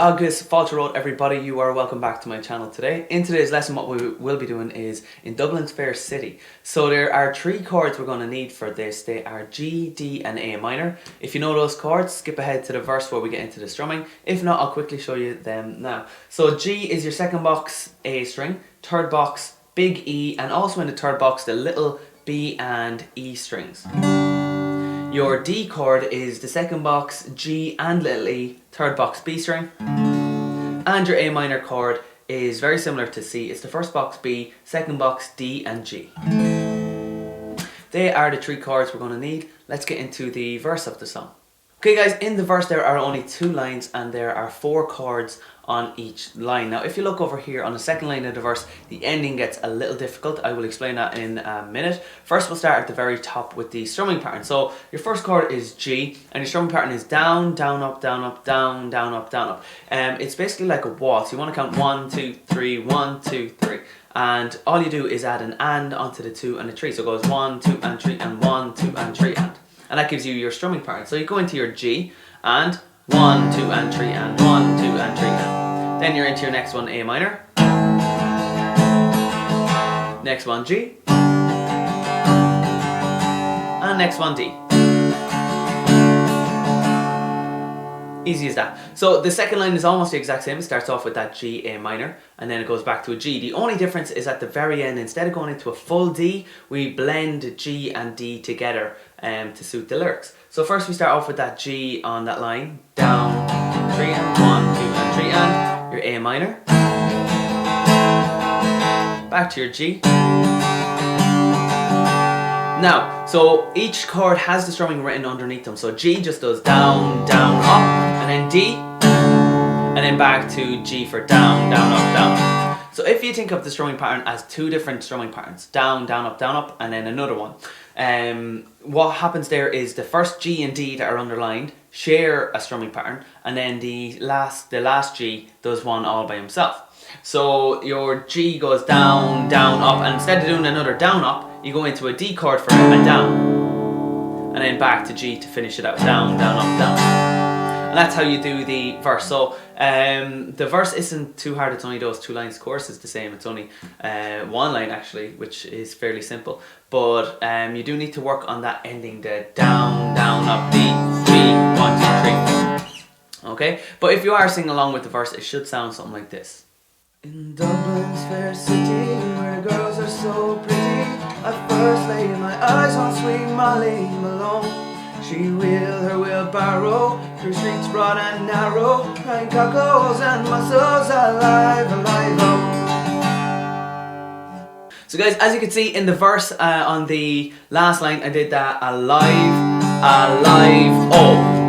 Agus Falter Road, everybody. You are welcome back to my channel today. In today's lesson, what we will be doing is in Dublin's fair city. So there are three chords we're going to need for this. They are G, D and A minor. If you know those chords, skip ahead to the verse where we get into the strumming. If not, I'll quickly show you them now. So G is your second box A string, third box big E, and also in the third box the little B and E strings. Your D chord is the second box G and little E, third box B string. And your A minor chord is very similar to C. It's the first box B, second box D and G. They are the three chords we're going to need. Let's get into the verse of the song. Okay guys, in the verse there are only 2 lines and there are 4 chords on each line. Now if you look over here on the second line of the verse, the ending gets a little difficult. I will explain that in a minute. First we'll start at the very top with the strumming pattern. So your first chord is G and your strumming pattern is down, down, up, down, up, down, down, up, down, up. It's basically like a waltz. You want to count 1, 2, 3, 1, 2, 3. And all you do is add an and onto the 2 and the 3. So it goes 1, 2 and 3 and 1, 2 and 3 and. And that gives you your strumming pattern. So you go into your G and 1, 2 and 3 and 1, 2 and 3 and. Then you're into your next one, A minor. Next one, G. And next one, D. Easy as that. So the second line is almost the exact same. It starts off with that G, A minor, and then it goes back to a G. The only difference is at the very end, instead of going into a full D, we blend G and D together to suit the lyrics. So first we start off with that G on that line, down, 3 and 1, 2 and 3 and your A minor. Back to your G. Now, so each chord has the strumming written underneath them. So G just does down, down, up, and then D, and then back to G for down, down, up, down, up. So if you think of the strumming pattern as 2 different strumming patterns, down, down, up, and then another one. What happens there is the first G and D that are underlined share a strumming pattern, and then the last G does one all by himself. So your G goes down, down, up, and instead of doing another down, up, you go into a D chord for it and down, and then back to G to finish it out, down, down, up, down. And that's how you do the verse. So the verse isn't too hard, it's only those 2 lines. The chorus is the same, it's only 1 line actually, which is fairly simple. But you do need to work on that ending, the down, down, up, D, G, 1, 2, 3. Okay, but if you are singing along with the verse, it should sound something like this. In Dublin's fair city, where girls are so pretty, I first laid my eyes on sweet Molly Malone. She wheeled her wheelbarrow through streets broad and narrow, crying cockles and mussels alive, alive, oh. So guys, as you can see in the verse on the last line, I did that alive, alive, oh.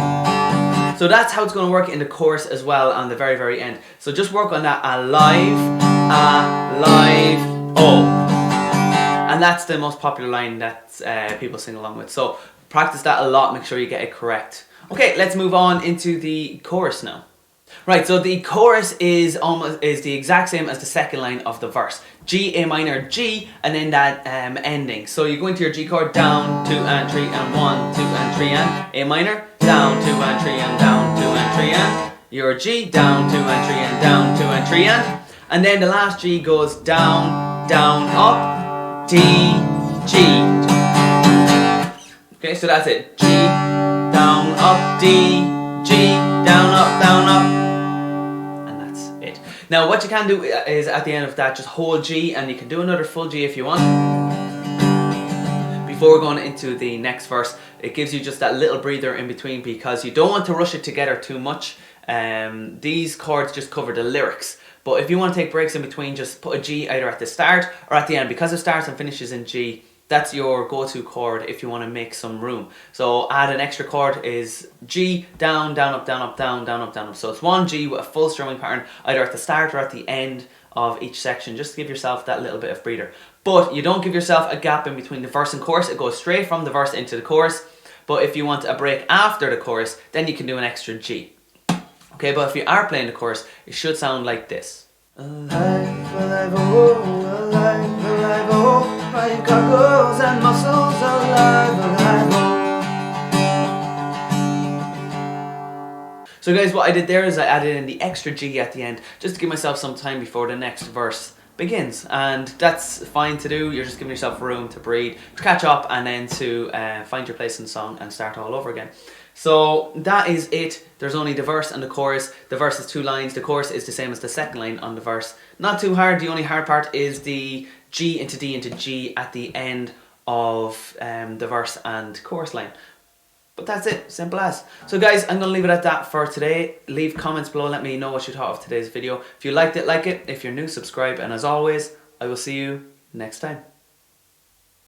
So that's how it's going to work in the chorus as well on the very, very end. So just work on that alive, alive, oh. And that's the most popular line that people sing along with. So practice that a lot, make sure you get it correct. Okay, let's move on into the chorus now. Right, so the chorus is the exact same as the second line of the verse. G, A minor, G, and then that ending. So you go into your G chord, down, 2 and 3 and 1, 2 and 3 and A minor, down, 2 and 3 and down, 2 and 3 and your G, down, 2 and 3 and down, 2 and 3 and then the last G goes down, down, up, D, G. Okay, so that's it. G, down, up, D, G, down, up, down, up. And that's it. Now what you can do is at the end of that, just hold G, and you can do another full G if you want. Before going into the next verse, it gives you just that little breather in between because you don't want to rush it together too much. These chords just cover the lyrics. But if you want to take breaks in between, just put a G either at the start or at the end. Because it starts and finishes in G, that's your go-to chord if you want to make some room. So add an extra chord is G, down, down, up, down, up, down, down, up, down, up. So it's 1 G with a full strumming pattern either at the start or at the end of each section, just to give yourself that little bit of breather. But you don't give yourself a gap in between the verse and chorus. It goes straight from the verse into the chorus. But if you want a break after the chorus, then you can do an extra G. Okay, but if you are playing the chorus, it should sound like this. Alive, alive, oh, alive, alive, oh, crying cockles and mussels alive, alive, oh. So guys, what I did there is I added in the extra G at the end just to give myself some time before the next verse begins, and that's fine to do. You're just giving yourself room to breathe, to catch up, and then to find your place in the song and start all over again. So that is it. There's only the verse and the chorus. The verse is 2 lines. The chorus is the same as the second line on the verse. Not too hard. The only hard part is the G into D into G at the end of the verse and chorus line. But that's it, simple as. So guys, I'm going to leave it at that for today. Leave comments below, let me know what you thought of today's video. If you liked it, like it. If you're new, subscribe. And as always, I will see you next time.